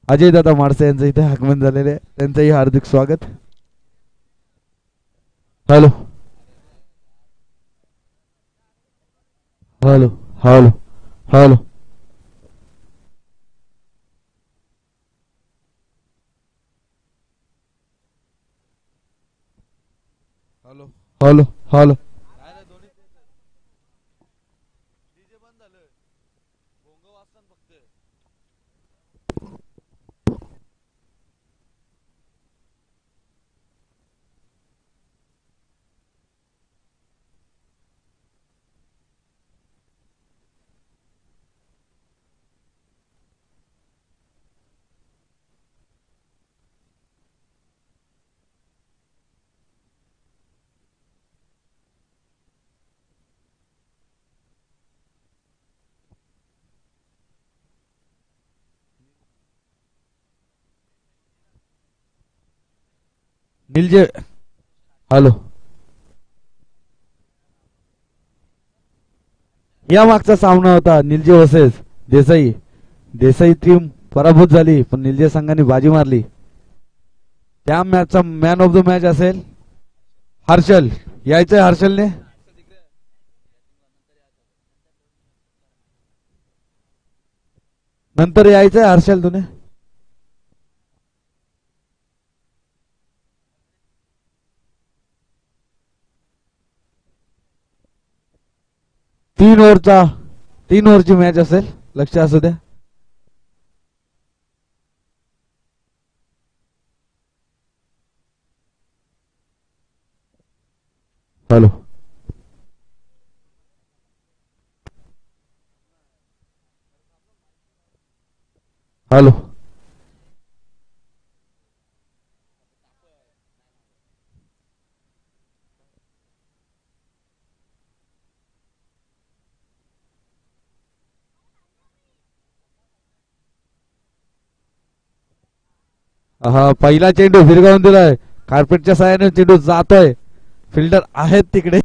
अजय दादा माडसे यांचं इथे आगमन झालेले आहे, त्यांचंही हार्दिक स्वागत. Hello hello hello hello hello hello hello. Nilje hello. या मागचा सामना होता निलजे वर्सेस देसाई. देसाई टीम पराभूत झाली पण निलजे संघाने बाजी मारली. त्या मॅचचा मॅन ऑफ द मॅच असेल हर्षल. यायचंय हर्षलने. नंतर यायचंय हर्षल तुने. तीन ओव्हरचा 3 ओव्हरची मॅच असेल, लक्ष असू द्या. Hello hello. हा पहिला चेंडू फिरगावून दिलाय. कार्पेटच्या साहाय्याने चेंडू जातोय. फिल्डर आहेत तिकडे.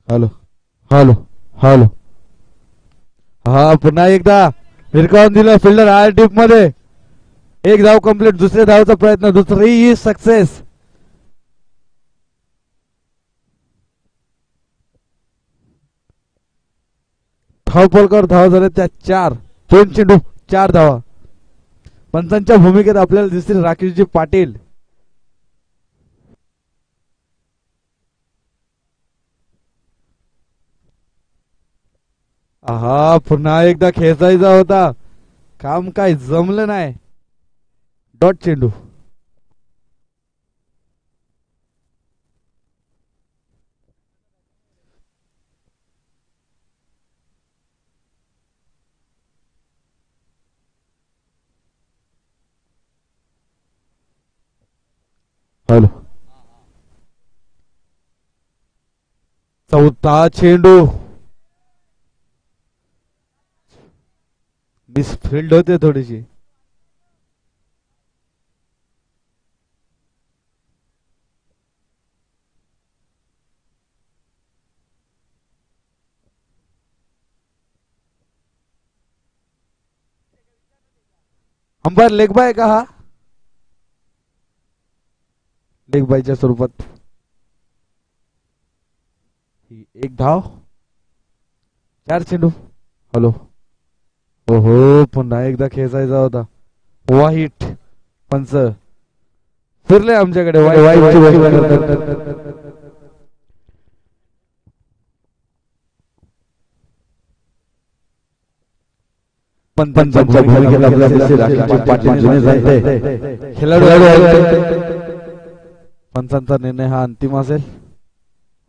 Hello hello hello. हा पुन्हा एकदा फिरकावून दिलं. फिल्डर आहे डीप मध्ये. एक धाव कंप्लीट. दुसऱ्या धावचा प्रयत्न. दुसरी सक्सेस. धावपळकर धाव झाले त्या 4. 2 चेंडू 4 धावा. पंचांच्या भूमिकेत आपल्याला दिसतील राकेशजी पाटील. हा पुन्हा एकदा खेचायचा होता. काम काय जमलं नाही. डॉट चेंडू. हॅलो. चौथा चेंडू. मिसफिल्ड होते थोडीशी. अंपायर लेग बाय का हा. लेग बायच्या स्वरूपात. एक धाव 4 चेंडू. हॅलो. ओहो पुन्हा एकदा खेचायचा होता. वाईट पंच फिरले आमच्याकडे. पंचांच्या भूमिकेत आपल्याला पाटील जुने जाते खेळाडू. पंचांचा निर्णय हा अंतिम असेल.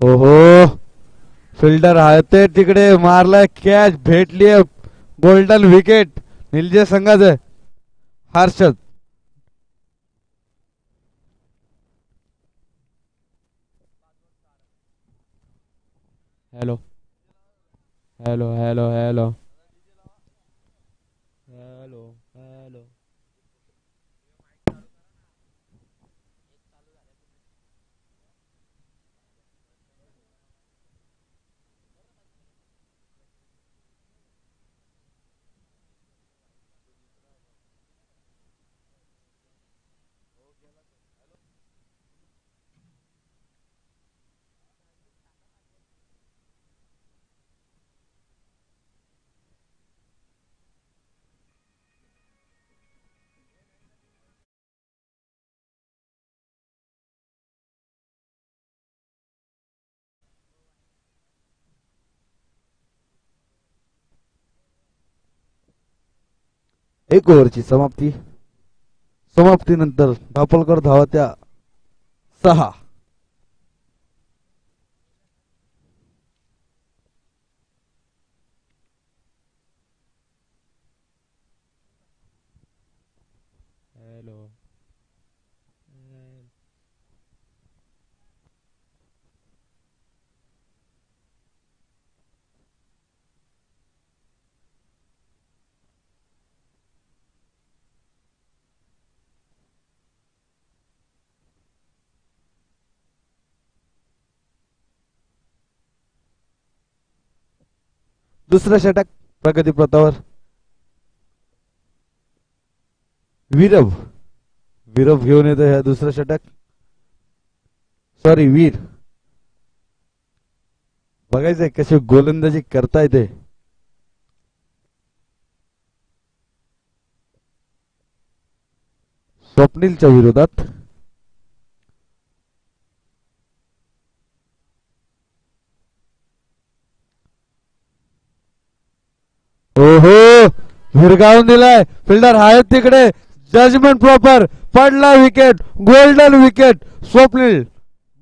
ओहो फिल्डर आहे तिकडे. मारलाय कॅच. भेटली गोल्डन विकेट निलजे संघाचे. Harshad. Hello hello hello hello. एक ओव्हरची समाप्ती. समाप्तीनंतर दापोलकर धावा त्या 6. हॅलो. दुसरं षटक प्रगती पथावर. वीरव वीरव घेऊन येतो ह्या दुसरं षटक. सॉरी वीर. बघायचंय कशी गोलंदाजी करता येते. स्वप्नीलच्या विरोधात. ओहो भिरगावून दिलाय. फिल्डर आहेत तिकडे. Judgement proper. पडला विकेट. Golden wicket. स्वप्नील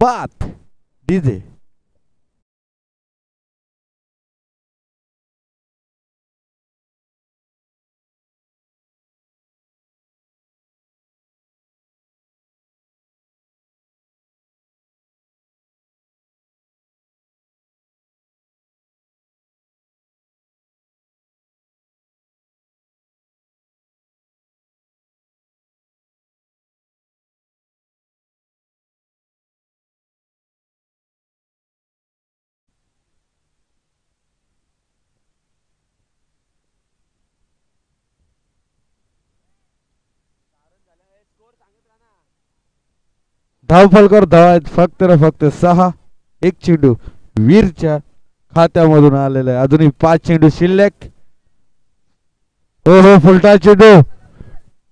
बात डीजे. धाव फलकर धावा आहेत फक्त ना फक्त 6. एक चेंडू वीरच्या खात्यामधून आलेला आहे. अजूनही 5 चेंडू शिल्लक. हो हो फुलटा चेंडू.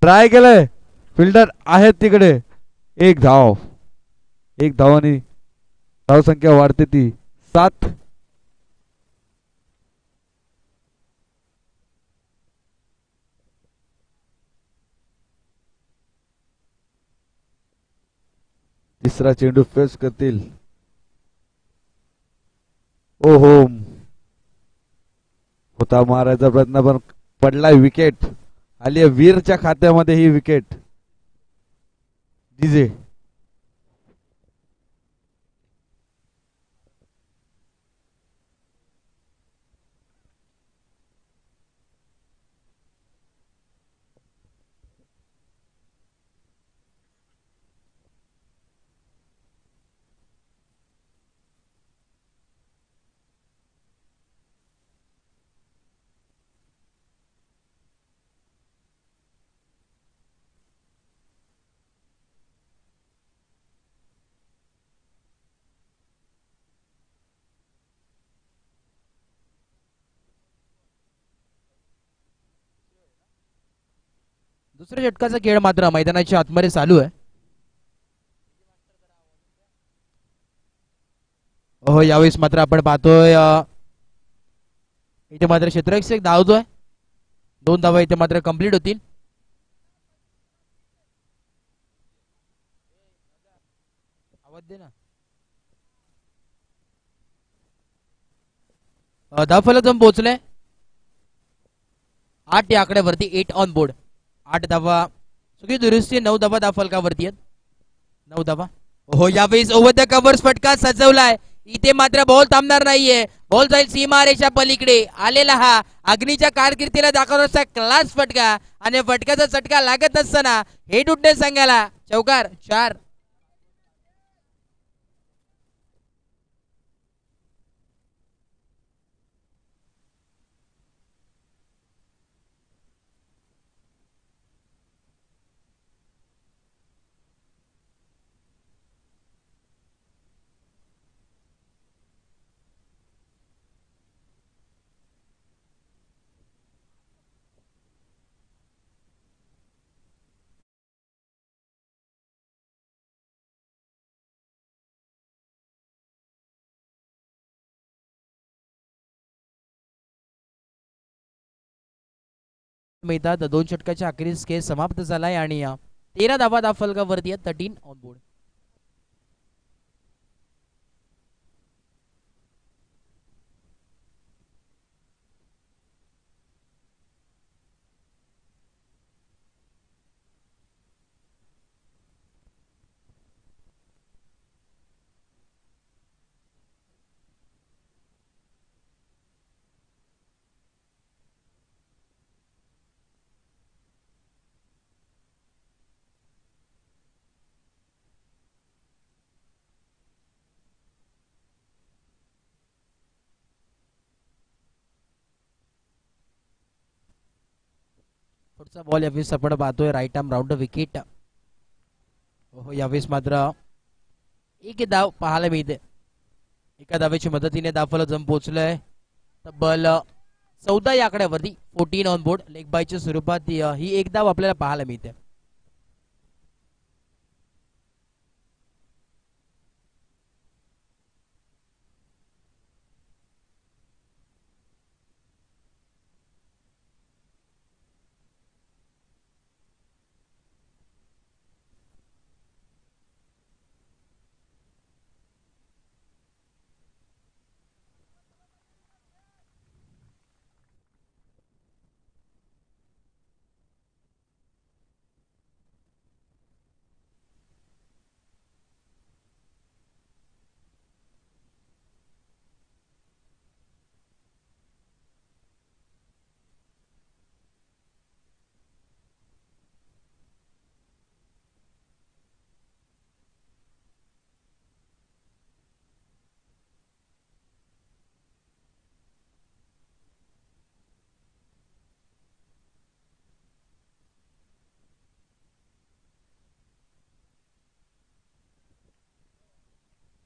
ट्राय केलंय. फिल्डर आहेत तिकडे. एक धाव. एक धावाने धावसंख्या वाढते ती 7. तिसरा चेंडू फेस करतील. ओहो होता मारायचा प्रयत्न पण पडलाय विकेट. आली वीरच्या खात्यामध्ये ही विकेट. डीजे. दुसऱ्या षटकाचा खेळ मात्र मैदानाच्या आतमध्ये चालू आहे. हो यावेळेस मात्र आपण पाहतोय इथे मात्र क्षेत्ररक्षक धाव जो आहे 2 धावा इथे मात्र कंप्लीट होतील. आवाज दे ना. धाव फलक जाऊन पोहोचले 8 या आकड्यावरती. 8 ऑन बोर्ड. 8 धावा सगळी दुरुस्ती. 9 धावा धाव फलकावरती आहेत. 9 धावा. हो यावेळेस ओव्हर द कव्हर्स फटका सजवलाय. इथे मात्र बॉल थांबणार नाहीये. बॉल जाईल सीमारेषा पलीकडे. आलेला हा अग्नीच्या कारकिर्दीला दाखवण्याचा क्लास फटका आणि फटक्याचा चटका लागत नसताना हेड उठणे सांगायला चौकार 4. मिळतात. 2 षटकाच्या अखेरीस खेळ समाप्त झालाय आणि 13 धावा धावफलकावरती आहेत. 13 ऑन बोर्ड. पुढचा बॉल यावेळेस आपण पाहतोय राईट आर्म राऊंड विकेट. हो यावेळेस मात्र एक धाव पाहायला मिळते. एका धावेच्या मदतीने धावफलक जम पोहोचलंय तब्बल 14 या आकड्यावरती. 14 ऑन बोर्ड. लेग बायच्या स्वरूपात ही एक धाव आपल्याला पाहायला मिळते.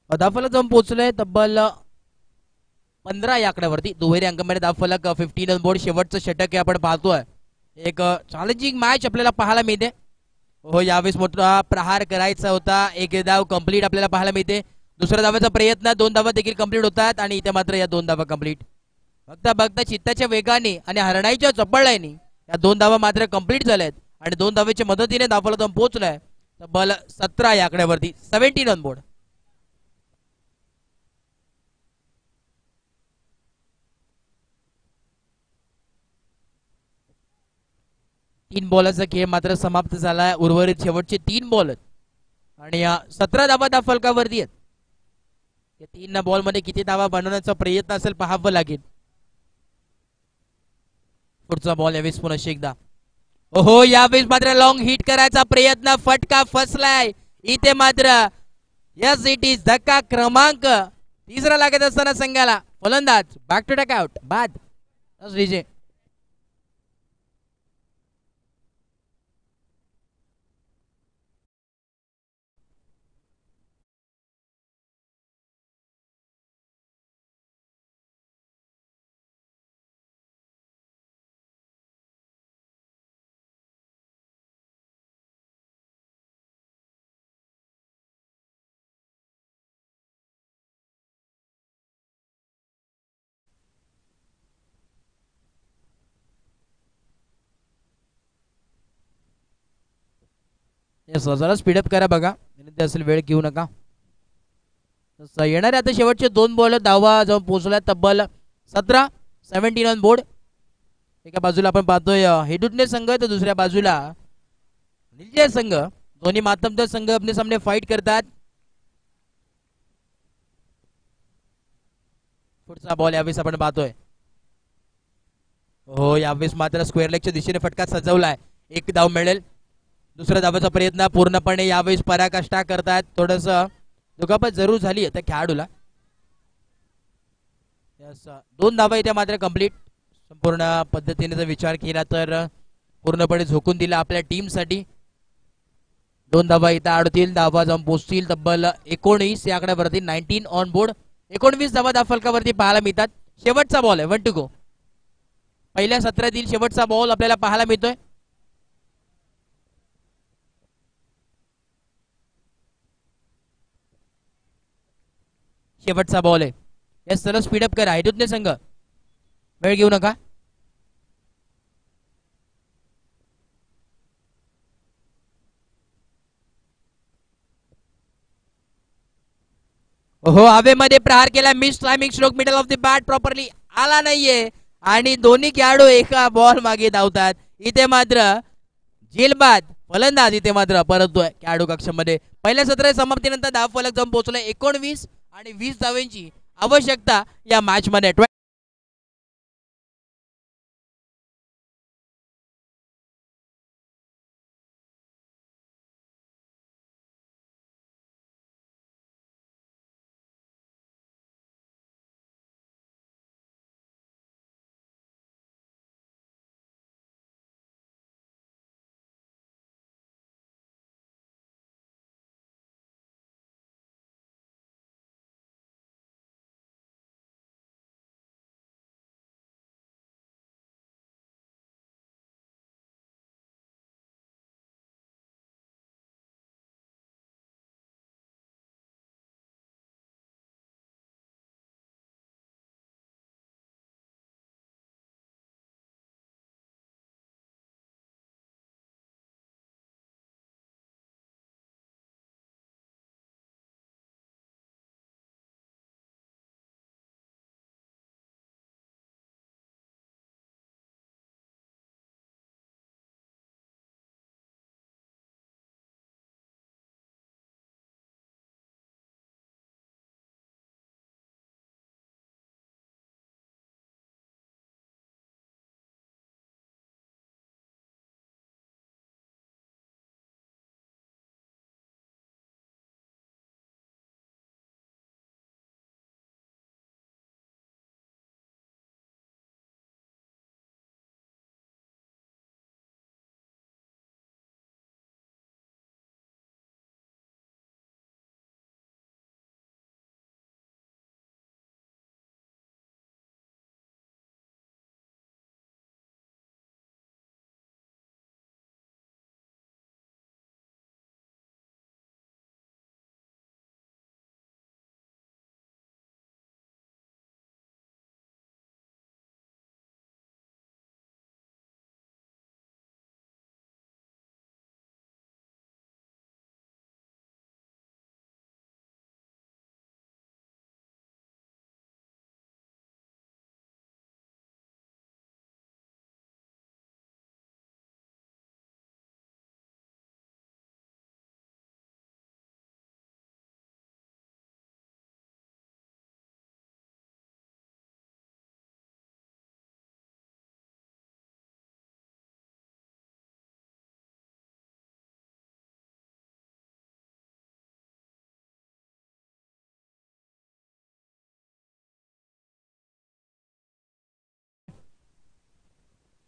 धावफलक जाऊन पोहोचलंय तब्बल 15 या आकड्यावरती. दुहेरी अंकामध्ये धावफलक 15 ऑन बोर्ड. शेवटचं षटक हे आपण पाहतोय. एक चॅलेंजिंग मॅच आपल्याला पाहायला मिळते. हो यावेळेस मोठा प्रहार करायचा होता. एक धाव कंप्लीट आपल्याला पाहायला मिळते. दुसऱ्या धावाचा प्रयत्न. 2 धावा देखील कंप्लीट होतात आणि इथे मात्र या 2 धावा कंप्लीट. बघता बघता चित्ताच्या वेगाने आणि हरणाईच्या चपळाईने या 2 धावा मात्र कंप्लीट झाल्यात आणि 2 धावेच्या मदतीने धावफलक जाऊन पोहोचलाय तब्बल 17 या आकड्यावरती. 17 ऑन बोर्ड. तीन बॉलाचा खेळ मात्र समाप्त झालाय. उर्वरित शेवटचे 3 बॉल आणि 17 धावा धावफलकावरती आहेत. या 3 बॉल मध्ये किती धावा बनवण्याचा प्रयत्न असेल पाहावं लागेल. पुढचा बॉल यावेळेस पुन्हा एकदा. ओहो यावेळेस मात्र लॉंग हिट करायचा प्रयत्न. फटका फसलाय इथे मात्र. यस इट इज धक्का क्रमांक 3 लागत असताना संघाला. फलंदाज बॅक टू टॅक आउट बाद. विजय जरा स्पीडअप करा बघा. विनंती असेल वेळ घेऊ नका. येणारे आता शेवटचे 2 बॉल धावा जाऊन पोहोचल्या तब्बल 17 ऑन बोर्ड. एका बाजूला आपण पाहतोय हेडुटने संघ तर दुसऱ्या बाजूला निलजे संघ. दोन्ही मातमदार संघ आपले सामने फाईट करतात. पुढचा बॉल यावेळेस आपण पाहतोय. हो यावेळेस मात्र स्क्वेअर लेगच्या दिशेने फटका सजवलाय. 1 धाव मिळेल. दुसऱ्या धावाचा प्रयत्न पूर्णपणे यावेळेस पराकाष्ठा करतात. थोडस दुखापत जरूर झाली त्या खेळाडूला. 2 धावा इथे मात्र कंप्लीट. संपूर्ण पद्धतीने जर विचार केला तर पूर्णपणे झोकून दिला आपल्या टीम साठी. 2 धावा इथे आडतील. धावा जाऊन पोहोचतील तब्बल 19 या आकड्यावरती. 19 ऑन बोर्ड. 19 धावा धावफलकावरती पाहायला मिळतात. शेवटचा बॉल आहे 1 टू गो. पहिल्या सत्रातील शेवटचा बॉल आपल्याला पाहायला मिळतोय. शेवटचा बॉल आहे. या सर्व स्पीडअप करा. हेडुटने संघ वेळ घेऊ नका. हो हवेमध्ये प्रहार केला, miss timing stroke, middle of the bat properly आला नाहीये आणि दोन्ही खेळाडू एका बॉल मागे धावतात. इथे मात्र झेलबाद फलंदाज इथे मात्र परततोय खेळाडू कक्षामध्ये. पहिल्या सत्राच्या समाप्तीनंतर धाव फलक जाऊन पोहोचलाय 19 आणि 20 धावांची आवश्यकता या मॅच मध्ये.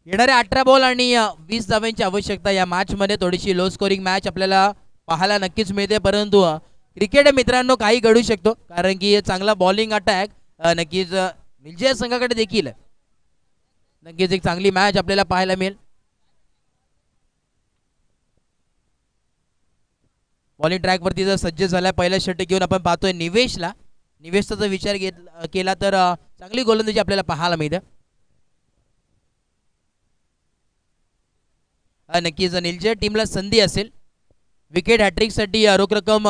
येणारे 18 बॉल आणि 20 धावांची आवश्यकता या मॅच मध्ये. थोडीशी लो स्कोरिंग मॅच आपल्याला पाहायला नक्कीच मिळते, परंतु क्रिकेट मित्रांनो काही घडू शकतो, कारण की चांगला बॉलिंग अटॅक नक्कीच निलजे संघाकडे देखील नक्कीच एक चांगली मॅच आपल्याला पाहायला मिळेल. बॉलिंग ट्रॅक वरती जर सज्ज झाला पहिला षटक घेऊन आपण पाहतोय निवेशला. निवेशचा जर विचार केला तर चांगली गोलंदाजी आपल्याला पाहायला मिळते. नक्कीच निलजे टीमला संधी असेल. विकेट हॅट्रिक साठी रोख रक्कम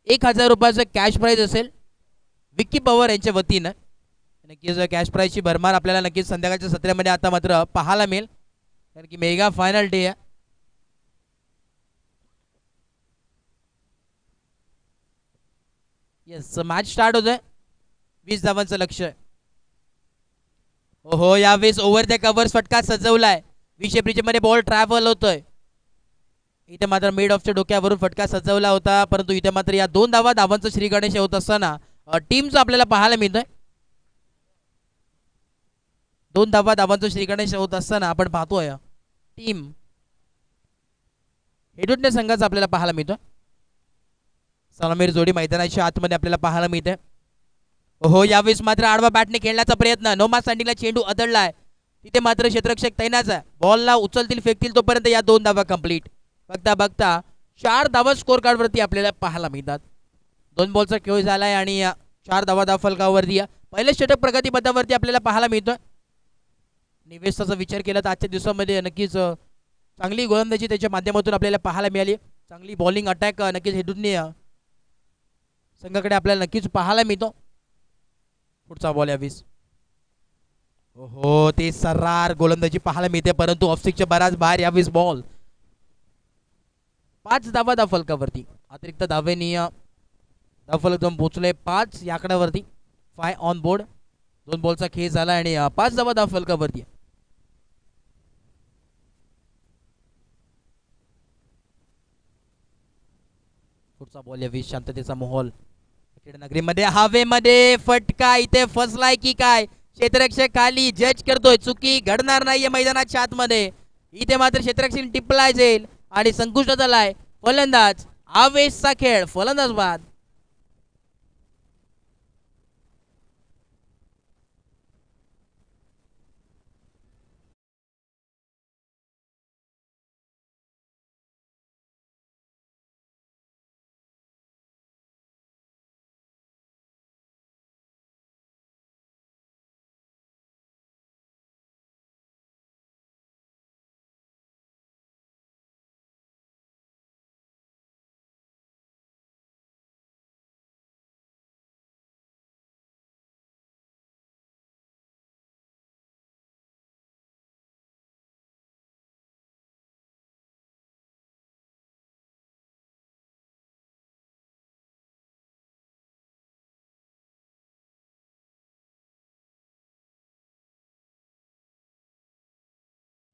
1000 रुपयाचं कॅश प्राइज असेल विक्की पवार यांच्या वतीनं. नक्कीच कॅश प्राइजची भरमार आपल्याला नक्कीच संध्याकाळच्या सत्रामध्ये आता मात्र पाहायला मिळेल, कारण की मेगा फायनल डे आहे. येस मॅच स्टार्ट होतोय. 20 धावांचं लक्ष आहे. हो यावेळेस ओव्हर द कव्हर्स फटका सजवलाय. 20 मध्ये बॉल ट्रॅव्हल होतोय. इथे मात्र मिड ऑफच्या डोक्यावरून फटका सजवला होता, परंतु इथे मात्र या 2 धावांचं श्री गणेश होत असताना टीमचं आपल्याला पाहायला मिळतंय. 2 धावांचं श्री गणेश होत असताना आपण पाहतोय टीम हेडुटने संघाचा आपल्याला पाहायला मिळतोय. सलामीर जोडी मैदानाच्या आतमध्ये आपल्याला पाहायला मिळते. हो यावेळेस मात्र आडवा बॅटने खेळण्याचा प्रयत्न. नोमा सँडिंगला चेंडू अदळलाय. तिथे मात्र क्षेत्ररक्षक तैनाच आहे. बॉलला उचलतील फेकतील तोपर्यंत या 2 धावा कंप्लीट. बघता बघता 4 धावा स्कोर कार्ड वरती आपल्याला पाहायला मिळतात. 2 बॉलचा खेळ झालाय आणि 4 धावा फलकावरती पहिले षटक प्रगतीपथावरती आपल्याला पाहायला मिळतोय. निवेशाचा विचार केला तर आजच्या दिवसामध्ये नक्कीच चांगली गोलंदाजी त्याच्या माध्यमातून आपल्याला पाहायला मिळाली. चांगली बॉलिंग अटॅक नक्कीच हेडूनने संघाकडे आपल्याला नक्कीच पाहायला मिळतो. पुढचा बॉल यावीस. हो ते सर्रार गोलंदाजी पाहायला मिळते, परंतु ऑफस्टिकच्या बराच बाहेर यावीस बॉल. 5 धावा धाव फलकावरती. अतिरिक्त धावेनी धाव फलक जाऊन पोहोचले 5 या आकड्यावरती. 5 ऑन बोर्ड. 2 बॉलचा खेळ झाला आणि 5 धावा धाव फलकावरती. पुढचा बॉल यावीस. शांततेचा माहोल क्रीडा नगरीमध्ये. हवेमध्ये फटका इथे फसलाय की काय? क्षेत्ररक्षक खाली जज करतोय, चुकी घडणार नाहीये मैदानाच्या आतमध्ये. इथे मात्र क्षेत्ररक्षक टिपलाय जाईल आणि संकुष्ट झालाय फलंदाज. आवेशचा खेळ, फलंदाज बाद.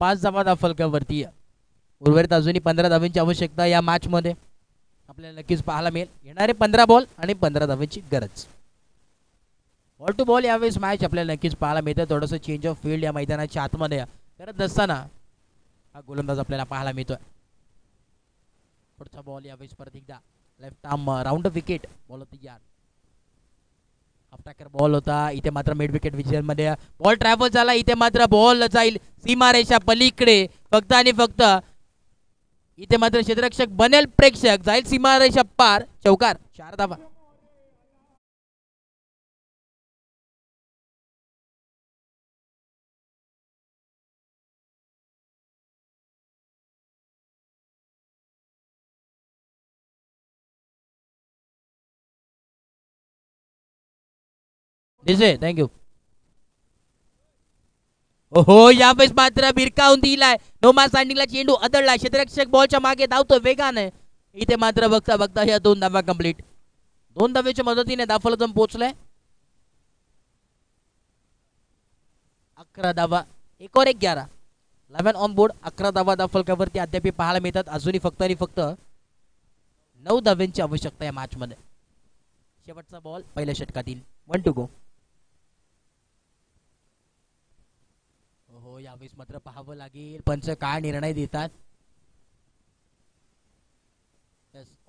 पाच धावा धाव फलकावरती. उर्वरित अजूनही 15 धावांची आवश्यकता या मॅच मध्ये आपल्याला नक्कीच पाहायला मिळेल. येणारे 15 बॉल आणि 15 धावांची गरज. बॉल टू बॉल यावेळेस मॅच आपल्याला नक्कीच पाहायला मिळतं. थोडंसं चेंज ऑफ फील्ड या मैदानाच्या आतमध्ये करत असताना हा गोलंदाज आपल्याला पाहायला मिळतोय. पुढचा बॉल यावेळेस परत एकदा left arm round wicket ball होती यार. अटॅकर बॉल होता. इथे मात्र मिड विकेट विजयमध्ये बॉल ट्रॅव्हल झाला. इथे मात्र बॉल जाईल सीमारेषा पलीकडे. फक्त आणि फक्त इथे मात्र क्षेत्ररक्षक बनेल प्रेक्षक. जाईल सीमारेषा पार. चौकार. 4 धावा. दिसे थँक्यू. हो यावेळेस मात्र भिरकावून दिलाय. नोमा स्टँडिंगला चेंडू आदळला. क्षेत्ररक्षक बॉलच्या मागे धावतो वेगाने. इथे मात्र बघता बघता या 2 धावा कंप्लीट. 2 धावेच्या मदतीने धावफलक पोहोचलाय. 11 धावा. 1 और 1 11. 11 ऑन बोर्ड. 11 धावा धावफलकावरती अद्याप पाहायला मिळतात. अजूनही फक्त आणि फक्त 9 धाव्यांची आवश्यकता या मॅच मध्ये. शेवटचा बॉल पहिल्या षटकातील. 1 टू गो. हो यावेळेस मात्र पाहावं लागेल पंच काय निर्णय देतात.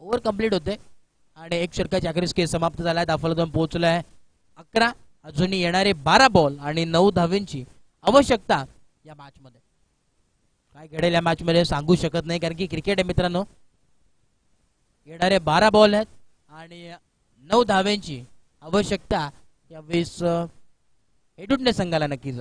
ओव्हर कंप्लीट होते आणि 1 षटकाची अखेरीस खेळ समाप्त झालाय. धावफलक पोहोचलाय 11. अजूनही येणारे 12 बॉल आणि 9 धावेंची आवश्यकता या मॅच मध्ये. काय घडेल या मॅच मध्ये सांगू शकत नाही, कारण की क्रिकेट आहे मित्रांनो. येणारे 12 बॉल आहेत आणि 9 धावेंची आवश्यकता यावेळेस एडुटने संघाला नक्कीच.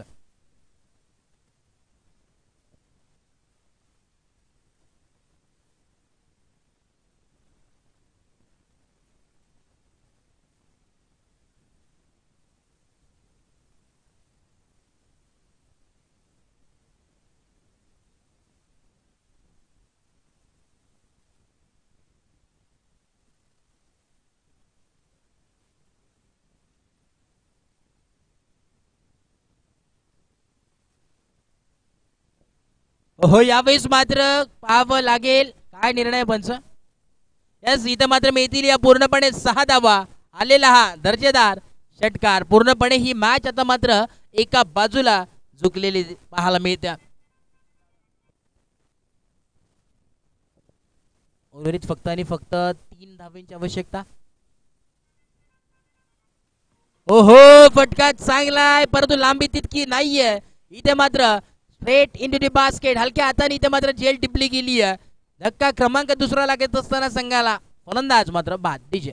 हो यावेळेस मात्र पाहावं लागेल काय निर्णय पंच. यस इथं मात्र मिळतील या पूर्णपणे 6 धावा. आलेला हा दर्जेदार षटकार. पूर्णपणे ही मॅच आता मात्र एका बाजूला झुकलेली पाहायला मिळते. उर्वरित फक्त आणि फक्त 3 धावांची आवश्यकता. ओहो फटका चांगलाय परंतु लांबी तितकी नाहीये. इथे मात्र straight into the basket. हलक्या हाताने इथे मात्र झेल टिपली गेली आहे. धक्का क्रमांक 2 लागत असताना संघाला फलंदाज मात्र बाद. डीजे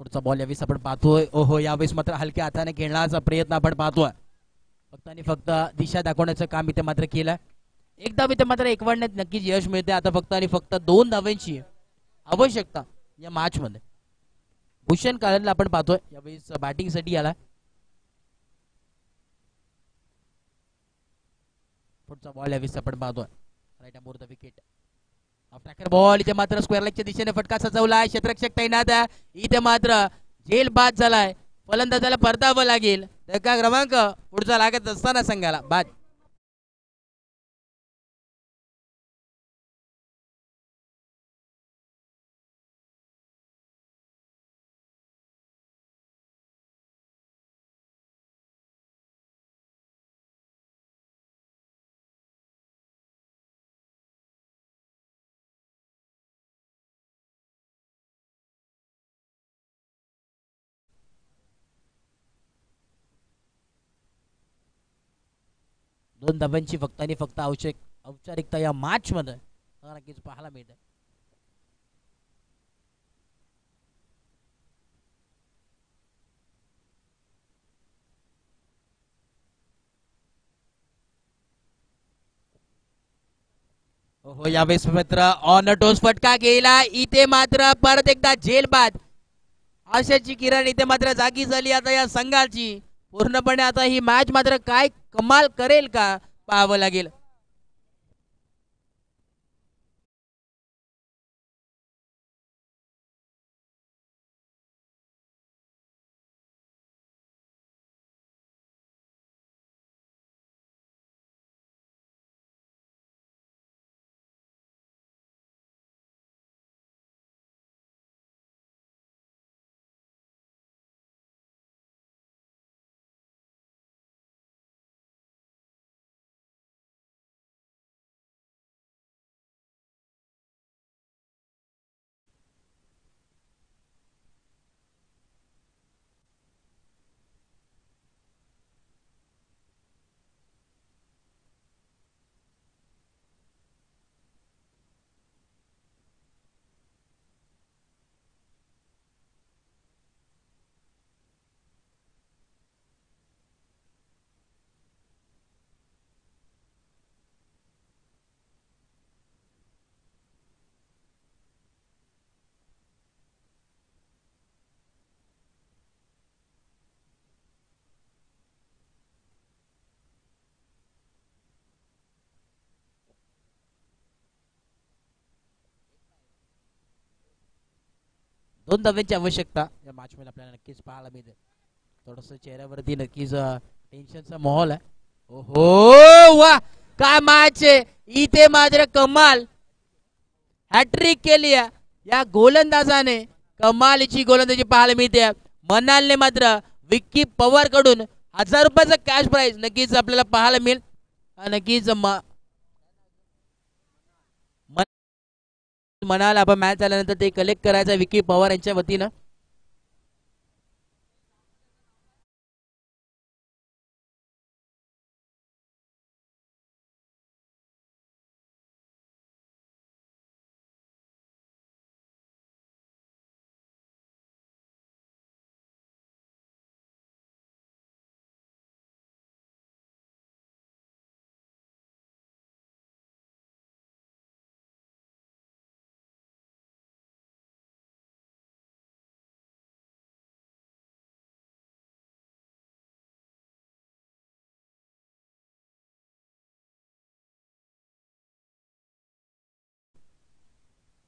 पुढचा बॉल यावेळेस आपण पाहतोय. ओहो, यावेळेस मात्र हलक्या हाताने खेळण्याचा प्रयत्न आपण पाहतोय. फक्त आणि फक्त दिशा दाखवण्याचं काम इथे मात्र केलं. एकदा इथे मात्र एकवडण्यात नक्कीच यश मिळते. आता फक्त आणि फक्त 2 धावांची आवश्यकता या मॅच मध्ये. भूषण काळनला आपण पाहतोय यावेळेस बॅटिंग साठी आला. पुढचा बॉल यावेळेस आपण पाहतोय right above the wicket. Tracker ball इथे मात्र स्क्वेअर लेगच्या दिशेने फटका सजवलाय. क्षेत्ररक्षक तैनात आहे. इथे मात्र झेल बाद झालाय. फलंदाजाला परतावं लागेल. धक्का क्रमांक पुढचा लागत असताना संघाला बाद. दोन धावांची फक्त आणि फक्त औपचारिकता या मॅच मध्ये नक्कीच पाहायला मिळते. हो, यावेळेस मात्र ऑन टोस फटका गेला. इथे मात्र परत एकदा झेल बाद. आशाची किरण इथे मात्र जागी झाली आता या संघाची पूर्णपणे. आता ही मॅच मात्र काय कमाल करेल का पाहावं लागेल. दोन धाव्यांची आवश्यकता या मॅच मध्ये आपल्याला नक्कीच पाहायला मिळते. थोडस चेहऱ्यावरती नक्कीच टेन्शनचा माहोल आहे. ओहो, वा काय मॅच आहे. इथे मात्र कमाल हॅट्रिक केली या गोलंदाजाने. कमालीची गोलंदाजी पाहायला मिळते. मनालने मात्र विक्की पवार कडून 1000 रुपयाचा कॅश प्राइज नक्कीच आपल्याला पाहायला मिळेल. नक्कीच मनाल आपण मॅच झाल्यानंतर ते कलेक्ट करायचं विक्की पवार यांच्या वतीनं.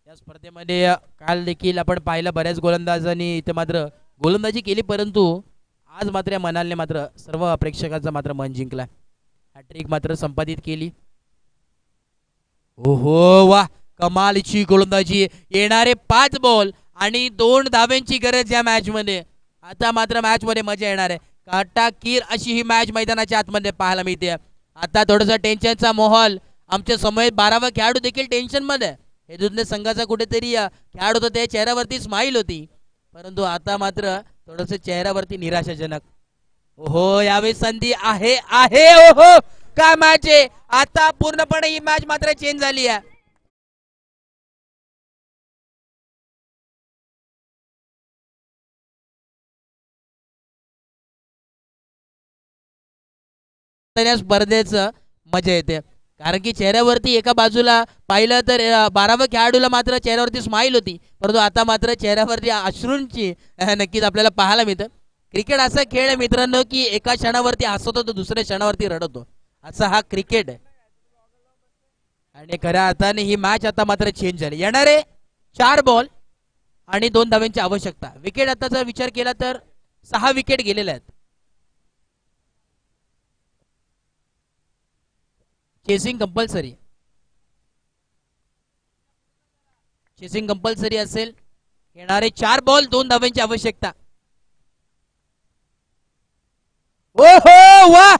या स्पर्धेमध्ये काल देखील आपण पाहिलं बऱ्याच गोलंदाजांनी इथे मात्र गोलंदाजी केली, परंतु आज मात्र मनालने मात्र सर्व प्रेक्षकांचा मात्र मन जिंकला. हॅट्रिक मात्र संपादित केली. ओहो, वा कमालीची गोलंदाजी. येणारे 5 बॉल आणि 2 धाव्यांची गरज या मॅच मध्ये. आता मात्र मॅच मध्ये मजा येणार आहे. काटाकीर अशी ही मॅच मैदानाच्या आतमध्ये पाहायला मिळते. आता थोडासा टेन्शनचा माहोल. आमच्या समोर 12वा खेळाडू देखील टेन्शन मध्ये. हे दुसऱ्या संघाचा कुठेतरी खेळाडू होता, त्या चेहऱ्यावरती स्माइल होती, परंतु आता मात्र थोडस चेहऱ्यावरती निराशाजनक. ओहो, यावेळी संधी आहे. ओहो, काय मॅच आहे. आता पूर्णपणे ही मॅच मात्र चेंज झाली आहे. या स्पर्धेचं मजा येते. कारण की चेहऱ्यावरती एका बाजूला पाहिलं तर 12व्या खेळाडूला मात्र चेहऱ्यावरती स्माईल होती, परंतु आता मात्र चेहऱ्यावरती अश्रूंची नक्कीच आपल्याला पाहायला मिळतं. क्रिकेट असा खेळ आहे मित्रांनो की एका क्षणावरती हसवतो तर दुसऱ्या क्षणावरती रडवतो, असा हा क्रिकेट आहे. आणि खऱ्या अर्थाने ही मॅच आता मात्र चेंज झाली. येणारे 4 बॉल आणि 2 धावांची आवश्यकता. विकेट आता जर विचार केला तर 6 विकेट गेलेल्या आहेत. चेसिंग कंपल्सरी, चेसिंग कंपल्सरी असेल. येणारे 4 बॉल 2 धावांची आवश्यकता. ओहो वा,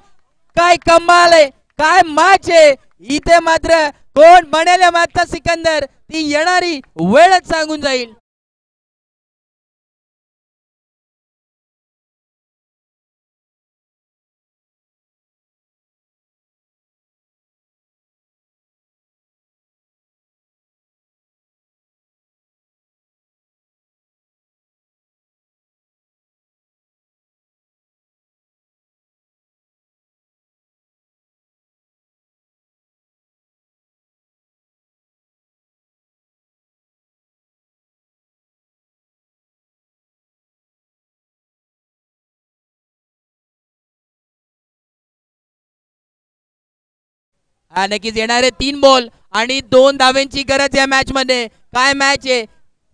काय कमाल आहे, काय मॅच आहे. इथे मात्र कोण बनेल मॅचचा सिकंदर ती येणारी वेळच सांगून जाईल. नक्कीच येणारे 3 बॉल आणि 2 धावांची गरज या मॅच मध्ये. काय मॅच आहे,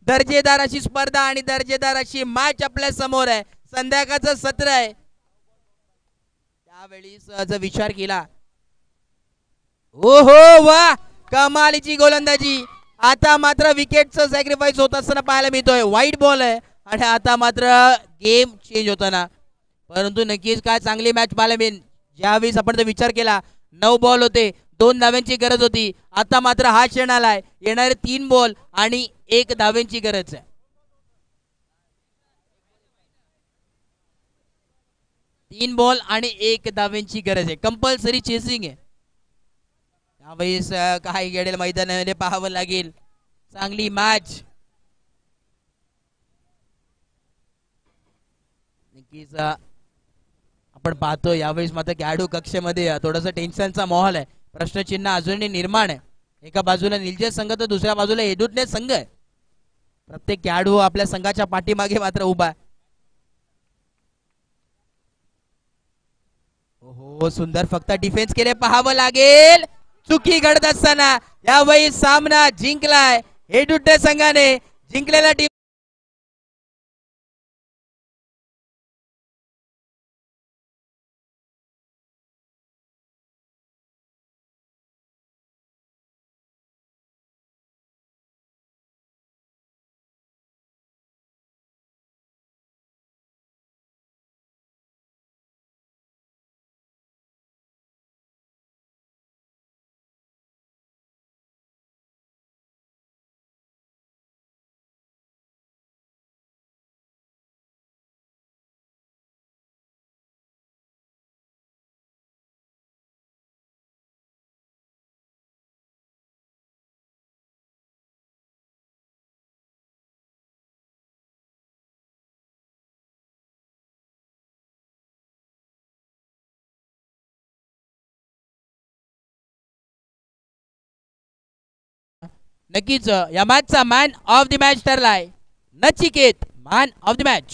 दर्जेदार अशी स्पर्धा आणि दर्जेदार अशी मॅच आपल्या समोर आहे. संध्याकाळचं सत्र आहे. त्यावेळी जर विचार केला, ओहो वा, कमालीची गोलंदाजी. आता मात्र विकेटचं सॅक्रिफाईस होत असताना पाहायला मिळतोय. वाईट बॉल आहे आणि आता मात्र गेम चेंज होताना. परंतु नक्कीच काय चांगली मॅच पाहायला मिळेल. ज्यावेळेस आपण विचार केला 9 बॉल होते, 2 धावांची गरज होती, आता मात्र हा क्षण आलाय. येणारे 3 बॉल आणि 1 धावांची गरज आहे. 3 बॉल आणि 1 धावांची गरज आहे. कंपल्सरी चेसिंग आहे. त्यावेळेस काय घडेल मैदानामध्ये पाहावं लागेल. चांगली मॅच नक्कीच आपण पाहतो. यावेळेस मात्र खेळाडू कक्षेमध्ये थोडासा टेन्शनचा माहोल आहे. प्रश्नचिन्ह अजूनही निर्माण आहे. एका बाजूला निलजे संघ तर दुसऱ्या बाजूला एदुटणे संघ आहे. प्रत्येक खेळाडू आपल्या संघाच्या पाठीमागे मात्र उभा आहे. हो, सुंदर फक्त डिफेन्स केले पाहावं लागेल. चुकी घडत असताना यावेळी सामना जिंकलाय एदुटणे संघाने. जिंकलेला टीम नक्कीच या मॅचचा मॅन ऑफ द मॅच ठरलाय Nachiket. Man of the match.